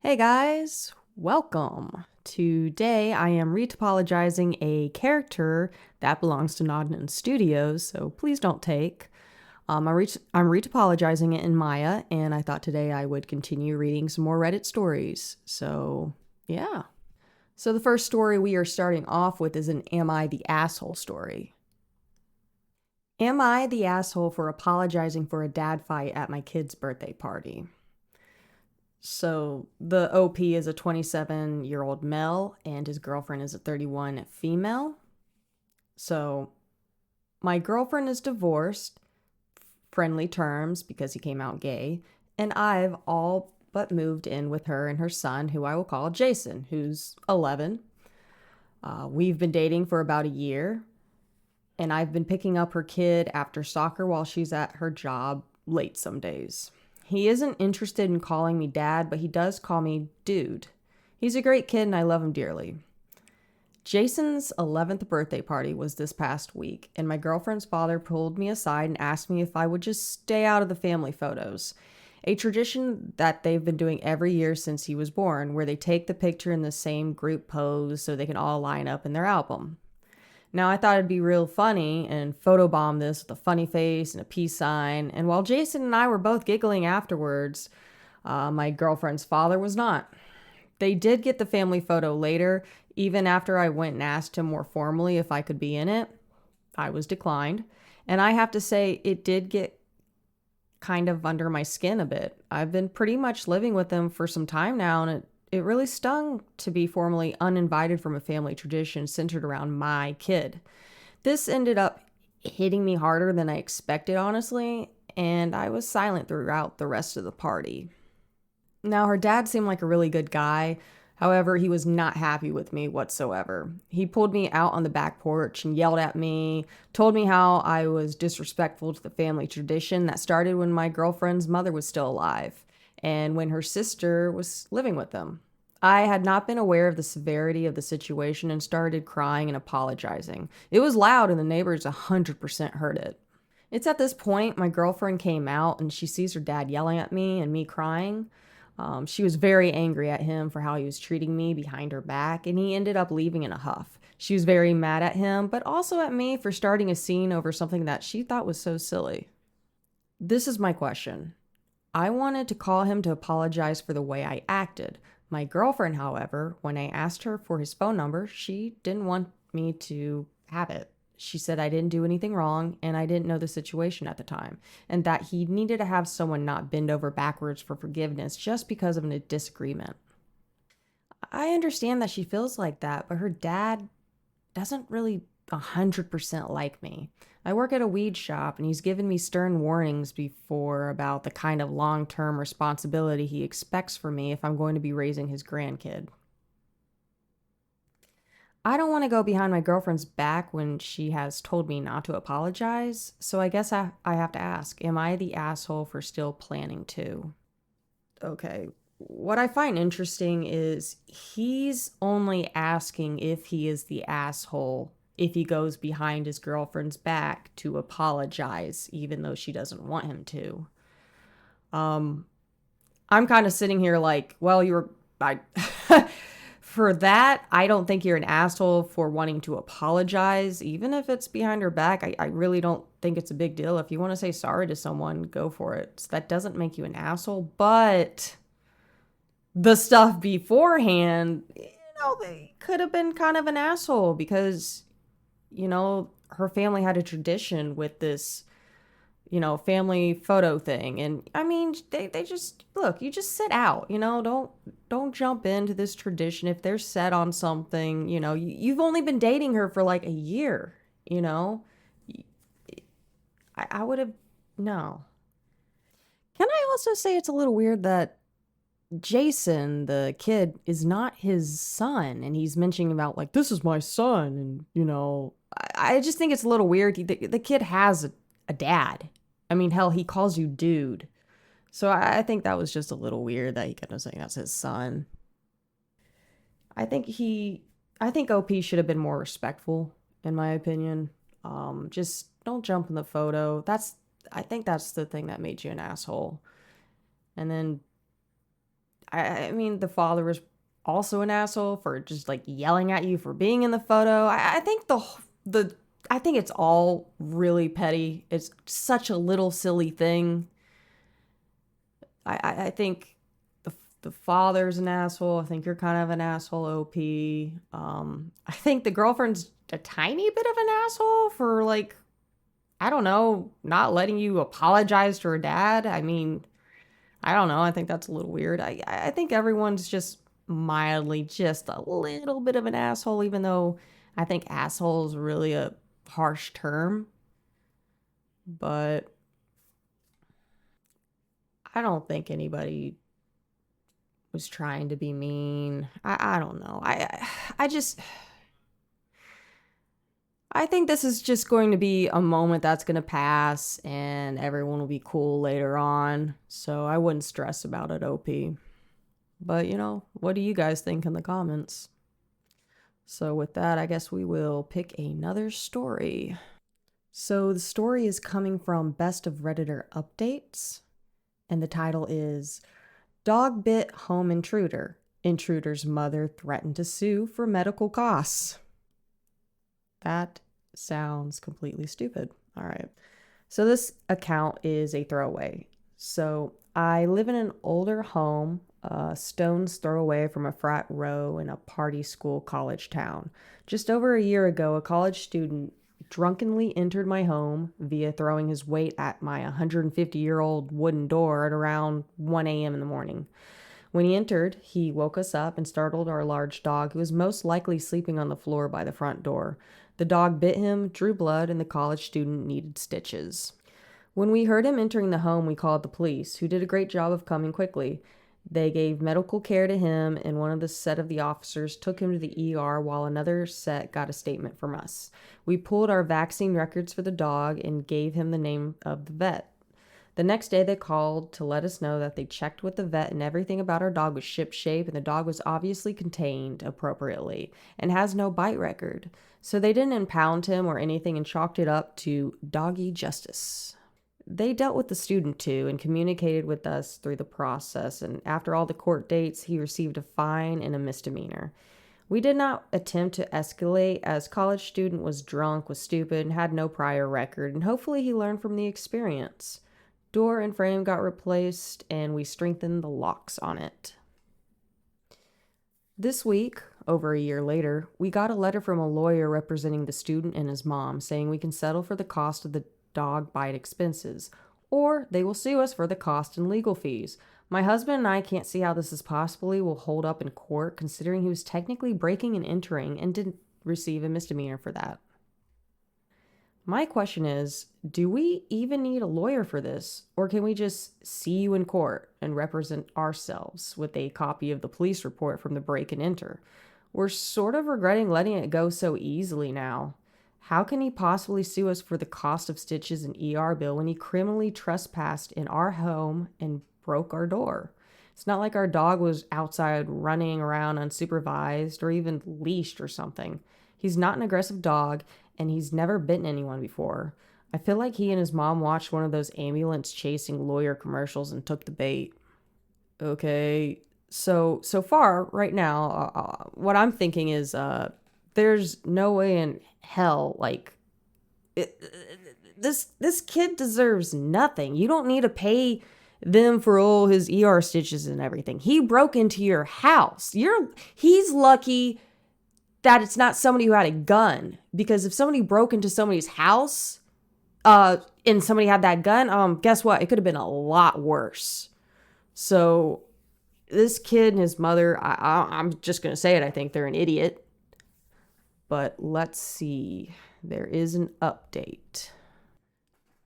Hey guys, welcome. Today I am retopologizing a character that belongs to Nodnin Studios, so please don't take. I'm retopologizing it in Maya, and I thought today I would continue reading some more Reddit stories. So, yeah. So the first story we are starting off with is an Am I the Asshole story. Am I the asshole for apologizing for a dad fight at my kid's birthday party? So the OP is a 27-year-old male and his girlfriend is a 31 female. So my girlfriend is divorced, friendly terms because he came out gay, and I've all but moved in with her and her son, who I will call Jason, who's 11. We've been dating for about a year, and I've been picking up her kid after soccer while she's at her job late some days. He isn't interested in calling me dad, but he does call me dude. He's a great kid and I love him dearly. Jason's 11th birthday party was this past week, and my girlfriend's father pulled me aside and asked me if I would just stay out of the family photos. A tradition that they've been doing every year since he was born, where they take the picture in the same group pose so they can all line up in their album. Now, I thought it'd be real funny and photobomb this with a funny face and a peace sign. And while Jason and I were both giggling afterwards, my girlfriend's father was not. They did get the family photo later, even after I went and asked him more formally if I could be in it. I was declined. And I have to say, it did get kind of under my skin a bit. I've been pretty much living with them for some time now, and it really stung to be formally uninvited from a family tradition centered around my kid. This ended up hitting me harder than I expected, honestly, and I was silent throughout the rest of the party. Now, her dad seemed like a really good guy. However, he was not happy with me whatsoever. He pulled me out on the back porch and yelled at me, told me how I was disrespectful to the family tradition that started when my girlfriend's mother was still alive and when her sister was living with them. I had not been aware of the severity of the situation and started crying and apologizing. It was loud and the neighbors 100% heard it. It's at this point my girlfriend came out and she sees her dad yelling at me and me crying. She was very angry at him for how he was treating me behind her back, and he ended up leaving in a huff. She was very mad at him, but also at me for starting a scene over something that she thought was so silly. This is my question. I wanted to call him to apologize for the way I acted. My girlfriend, however, when I asked her for his phone number, she didn't want me to have it. She said I didn't do anything wrong and I didn't know the situation at the time, and that he needed to have someone not bend over backwards for forgiveness just because of a disagreement. I understand that she feels like that, but her dad doesn't really 100% like me. I work at a weed shop and he's given me stern warnings before about the kind of long term responsibility he expects from me if I'm going to be raising his grandkid. I don't want to go behind my girlfriend's back when she has told me not to apologize, so I guess I have to ask, am I the asshole for still planning to? Okay. What I find interesting is he's only asking if he is the asshole if he goes behind his girlfriend's back to apologize, even though she doesn't want him to. Um, I'm kind of sitting here like, well, I, for that, I don't think you're an asshole for wanting to apologize, even if it's behind her back. I really don't think it's a big deal. If you want to say sorry to someone, go for it. So that doesn't make you an asshole, but the stuff beforehand, they could have been kind of an asshole because, her family had a tradition with this, family photo thing. And I mean, they just look, you just sit out, don't jump into this tradition if they're set on something, you've only been dating her for like a year, you know. I would have no. Can I also say it's a little weird that Jason, the kid, is not his son, and he's mentioning about like this is my son, and I just think it's a little weird. The kid has a dad. I mean, hell, he calls you dude. So I think that was just a little weird that he kept on saying that's his son. I think I think OP should have been more respectful, in my opinion. Just don't jump in the photo. I think that's the thing that made you an asshole. And then I mean, the father was also an asshole for just like yelling at you for being in the photo. I think the I think it's all really petty. It's such a little silly thing. I think the father's an asshole. I think you're kind of an asshole, OP. I think the girlfriend's a tiny bit of an asshole for like, I don't know, not letting you apologize to her dad. I mean, I don't know. I think that's a little weird. I think everyone's just mildly just a little bit of an asshole, even though I think asshole is really a harsh term. But I don't think anybody was trying to be mean. I don't know. I just I think this is just going to be a moment that's going to pass and everyone will be cool later on. So I wouldn't stress about it, OP. But, what do you guys think in the comments? So, with that, I guess we will pick another story. So, the story is coming from Best of Redditor Updates, and the title is Dog Bit Home Intruder. Intruder's mother threatened to sue for medical costs. That sounds completely stupid. All right. So, this account is a throwaway. So, I live in an older home, a stone's throw away from a frat row in a party school college town. Just over a year ago, a college student drunkenly entered my home via throwing his weight at my 150-year-old wooden door at around 1 a.m. in the morning. When he entered, he woke us up and startled our large dog, who was most likely sleeping on the floor by the front door. The dog bit him, drew blood, and the college student needed stitches. When we heard him entering the home, we called the police, who did a great job of coming quickly. They gave medical care to him, and one of the set of the officers took him to the ER while another set got a statement from us. We pulled our vaccine records for the dog and gave him the name of the vet. The next day, they called to let us know that they checked with the vet and everything about our dog was shipshape and the dog was obviously contained appropriately and has no bite record. So they didn't impound him or anything and chalked it up to doggy justice. They dealt with the student too and communicated with us through the process, and after all the court dates, he received a fine and a misdemeanor. We did not attempt to escalate as college student was drunk, was stupid, and had no prior record, and hopefully he learned from the experience. Door and frame got replaced, and we strengthened the locks on it. This week, over a year later, we got a letter from a lawyer representing the student and his mom saying we can settle for the cost of the dog bite expenses, or they will sue us for the cost and legal fees. My husband and I can't see how this is possibly will hold up in court, considering he was technically breaking and entering and didn't receive a misdemeanor for that. My question is, do we even need a lawyer for this, or can we just see you in court and represent ourselves with a copy of the police report from the break and enter? We're sort of regretting letting it go so easily now. How can he possibly sue us for the cost of stitches and ER bill when he criminally trespassed in our home and broke our door? It's not like our dog was outside running around unsupervised or even leashed or something. He's not an aggressive dog, and he's never bitten anyone before. I feel like he and his mom watched one of those ambulance chasing lawyer commercials and took the bait. Okay, so far right now, what I'm thinking is there's no way in hell this kid deserves nothing. You don't need to pay them for all his ER stitches and everything. He broke into your house. He's lucky that it's not somebody who had a gun, because if somebody broke into somebody's house and somebody had that gun, guess what? It could have been a lot worse. So this kid and his mother, I'm just going to say it, I think they're an idiot. But let's see. There is an update.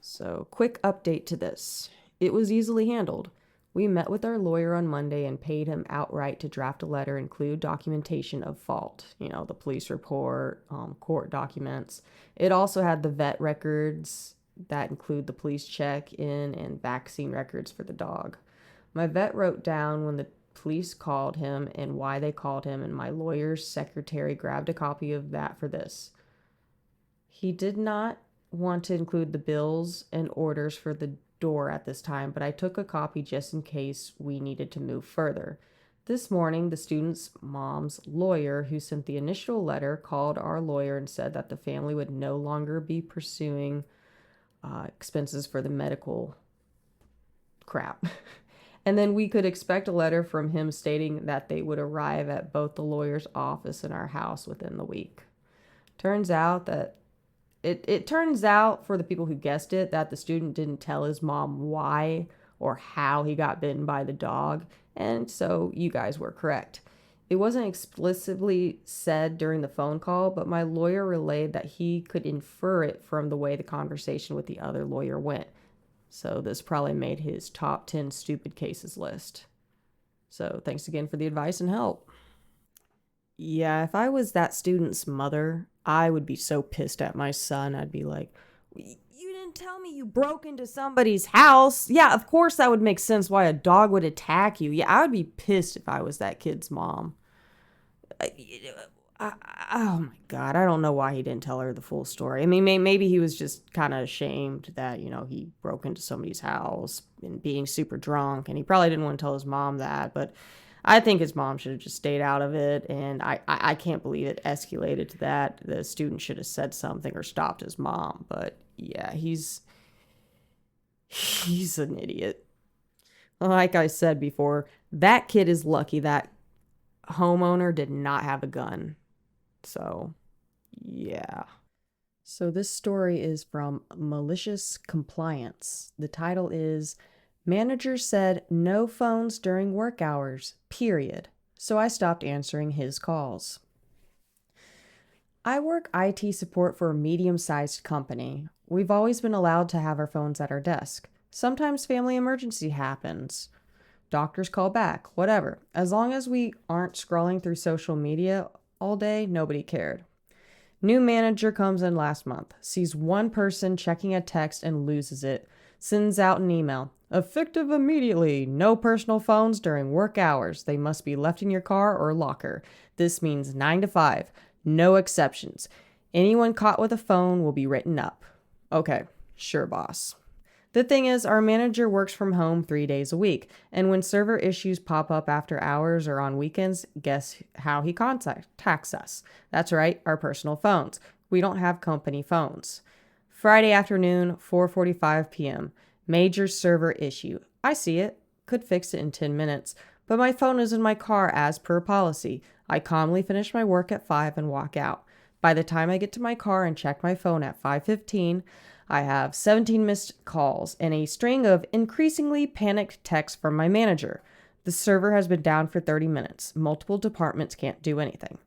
So, quick update to this. It was easily handled. We met with our lawyer on Monday and paid him outright to draft a letter, include documentation of fault. The police report, court documents. It also had the vet records that include the police check-in and vaccine records for the dog. My vet wrote down when the police called him and why they called him, and my lawyer's secretary grabbed a copy of that for this. He did not want to include the bills and orders for the door at this time, but I took a copy just in case we needed to move further. This morning, the student's mom's lawyer, who sent the initial letter, called our lawyer and said that the family would no longer be pursuing expenses for the medical crap. And then we could expect a letter from him stating that they would arrive at both the lawyer's office and our house within the week. Turns out that it turns out, for the people who guessed it, that the student didn't tell his mom why or how he got bitten by the dog, and so you guys were correct. It wasn't explicitly said during the phone call, but my lawyer relayed that he could infer it from the way the conversation with the other lawyer went. So this probably made his top 10 stupid cases list. So thanks again for the advice and help. Yeah, if I was that student's mother, I would be so pissed at my son. I'd be like, you didn't tell me you broke into somebody's house. Yeah, of course that would make sense why a dog would attack you. Yeah, I would be pissed if I was that kid's mom. I, oh my God, I don't know why he didn't tell her the full story. I mean, maybe he was just kind of ashamed that, he broke into somebody's house and being super drunk, and he probably didn't want to tell his mom that, but I think his mom should have just stayed out of it, and I can't believe it escalated to that. The student should have said something or stopped his mom, but yeah, he's an idiot. Like I said before, that kid is lucky that homeowner did not have a gun. So, yeah. So, this story is from Malicious Compliance. The title is Manager Said No Phones During Work Hours, period. So, I stopped answering his calls. I work IT support for a medium sized company. We've always been allowed to have our phones at our desk. Sometimes family emergency happens. Doctors call back, whatever. As long as we aren't scrolling through social media all day, nobody cared. New manager comes in last month, sees one person checking a text and loses it, sends out an email. Effective immediately. No personal phones during work hours. They must be left in your car or locker. This means 9 to 5. No exceptions. Anyone caught with a phone will be written up. Okay, sure, boss. The thing is, our manager works from home 3 days a week, and when server issues pop up after hours or on weekends, guess how he contacts us? That's right, our personal phones. We don't have company phones. Friday afternoon, 4:45 p.m. Major server issue. I see it. Could fix it in 10 minutes, but my phone is in my car as per policy. I calmly finish my work at 5 and walk out. By the time I get to my car and check my phone at 5:15, I have 17 missed calls and a string of increasingly panicked texts from my manager. The server has been down for 30 minutes. Multiple departments can't do anything.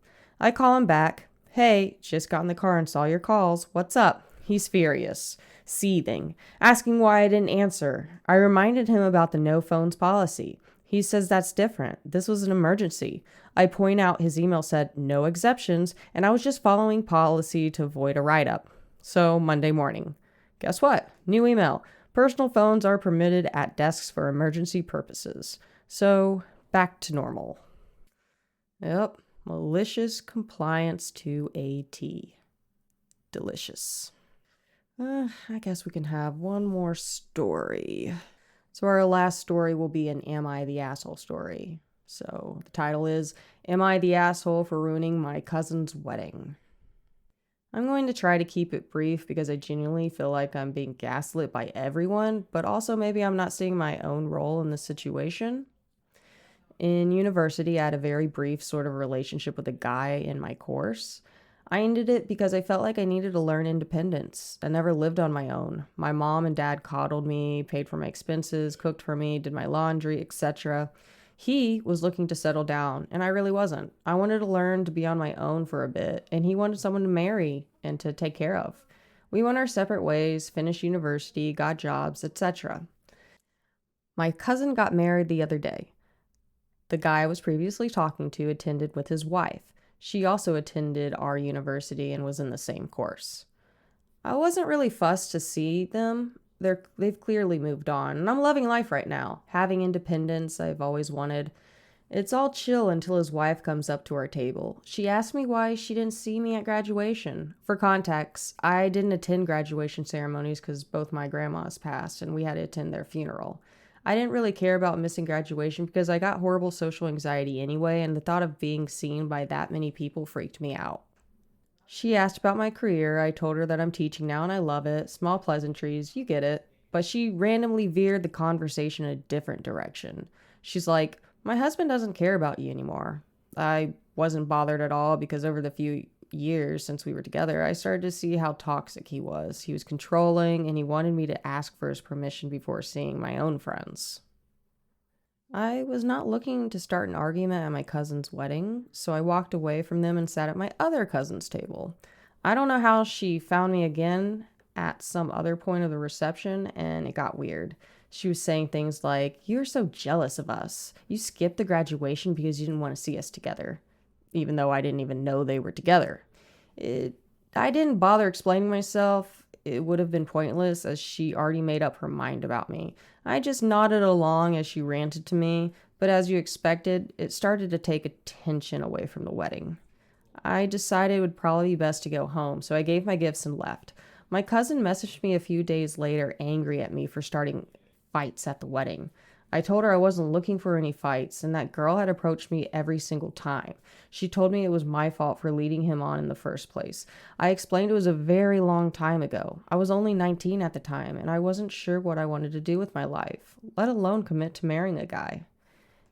I call him back. Hey, just got in the car and saw your calls. What's up? He's furious, seething, asking why I didn't answer. I reminded him about the no phones policy. He says that's different. This was an emergency. I point out his email said no exceptions, and I was just following policy to avoid a write-up. So Monday morning. Guess what? New email. Personal phones are permitted at desks for emergency purposes. So, back to normal. Yep. Malicious compliance to a T. Delicious. I guess we can have one more story. So, our last story will be an Am I the Asshole story. So, the title is Am I the Asshole for Ruining My Cousin's Wedding? I'm going to try to keep it brief because I genuinely feel like I'm being gaslit by everyone, but also maybe I'm not seeing my own role in the situation. In university, I had a very brief sort of relationship with a guy in my course. I ended it because I felt like I needed to learn independence. I never lived on my own. My mom and dad coddled me, paid for my expenses, cooked for me, did my laundry, etc. He was looking to settle down, and I really wasn't. I wanted to learn to be on my own for a bit, and he wanted someone to marry and to take care of. We went our separate ways, finished university, got jobs, etc. My cousin got married the other day. The guy I was previously talking to attended with his wife. She also attended our university and was in the same course. I wasn't really fussed to see them. They've clearly moved on, and I'm loving life right now, having independence I've always wanted. It's all chill until his wife comes up to our table. She asked me why she didn't see me at graduation. For context, I didn't attend graduation ceremonies because both my grandmas passed and we had to attend their funeral. I didn't really care about missing graduation because I got horrible social anxiety anyway, and the thought of being seen by that many people freaked me out. She asked about my career. I told her that I'm teaching now and I love it. Small pleasantries, you get it. But she randomly veered the conversation in a different direction. She's like, "My husband doesn't care about you anymore." I wasn't bothered at all because over the few years since we were together, I started to see how toxic he was. He was controlling and he wanted me to ask for his permission before seeing my own friends. I was not looking to start an argument at my cousin's wedding, so I walked away from them and sat at my other cousin's table. I don't know how she found me again at some other point of the reception, and it got weird. She was saying things like, "You're so jealous of us. You skipped the graduation because you didn't want to see us together," even though I didn't even know they were together. It, I didn't bother explaining myself. It would have been pointless as she already made up her mind about me. I just nodded along as she ranted to me, but as you expected, it started to take attention away from the wedding. I decided it would probably be best to go home, so I gave my gifts and left. My cousin messaged me a few days later, angry at me for starting fights at the wedding. I told her I wasn't looking for any fights, and that girl had approached me every single time. She told me it was my fault for leading him on in the first place. I explained it was a very long time ago. I was only 19 at the time, and I wasn't sure what I wanted to do with my life, let alone commit to marrying a guy.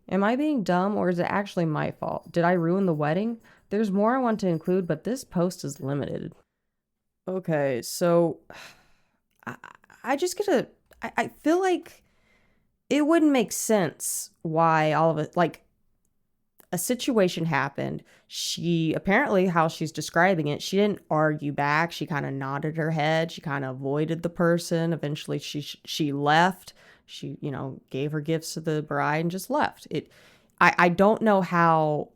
Am I being dumb, or is it actually my fault? Did I ruin the wedding? There's more I want to include, but this post is limited. Okay, so I, I just get a. I feel like it wouldn't make sense why all of it, like, a situation happened. She apparently, how she's describing it, she didn't argue back. She kind of nodded her head. She kind of avoided the person. Eventually, she left. She, gave her gifts to the bride and just left. I don't know how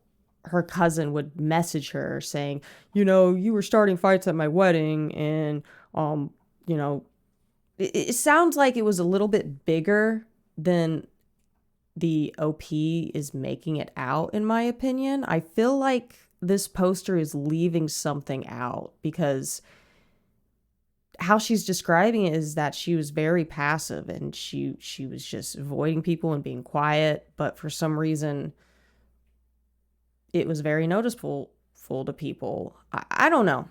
her cousin would message her saying, "You were starting fights at my wedding," and you know, it sounds like it was a little bit bigger than the OP is making it out, in my opinion. I feel like this poster is leaving something out because how she's describing it is that she was very passive and she was just avoiding people and being quiet, but for some reason it was very noticeable to people. I don't know.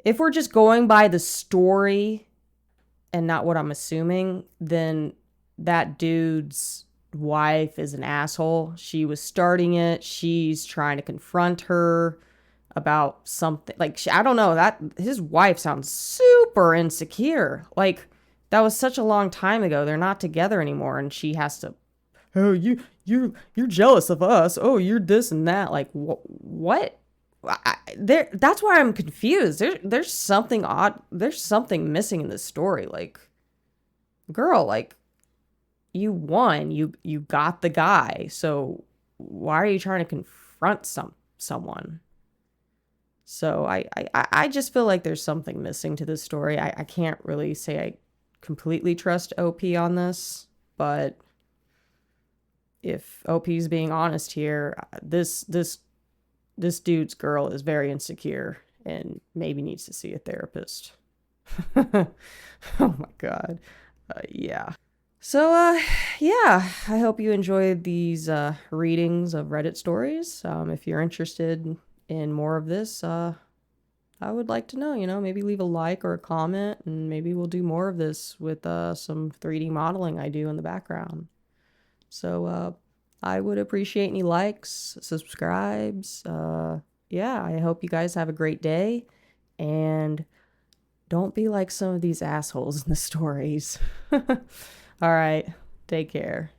If we're just going by the story and not what I'm assuming, then that dude's wife is an asshole. She was starting it. She's trying to confront her about something. Like, I don't know, that his wife sounds super insecure. Like, that was such a long time ago. They're not together anymore, and she has to, "Oh, you're jealous of us. Oh, you're this and that." Like, what? That's why I'm confused. There's something odd. There's something missing in this story. Like, girl, like, you won. You got the guy. So why are you trying to confront someone? So I just feel like there's something missing to this story. I can't really say I completely trust OP on this, but if OP's being honest here, this dude's girl is very insecure and maybe needs to see a therapist. Oh my God. Yeah. So, yeah, I hope you enjoyed these readings of Reddit stories. If you're interested in more of this, I would like to know, maybe leave a like or a comment, and maybe we'll do more of this with some 3D modeling I do in the background. So, I would appreciate any likes, subscribes. Yeah, I hope you guys have a great day, and don't be like some of these assholes in the stories. All right, take care.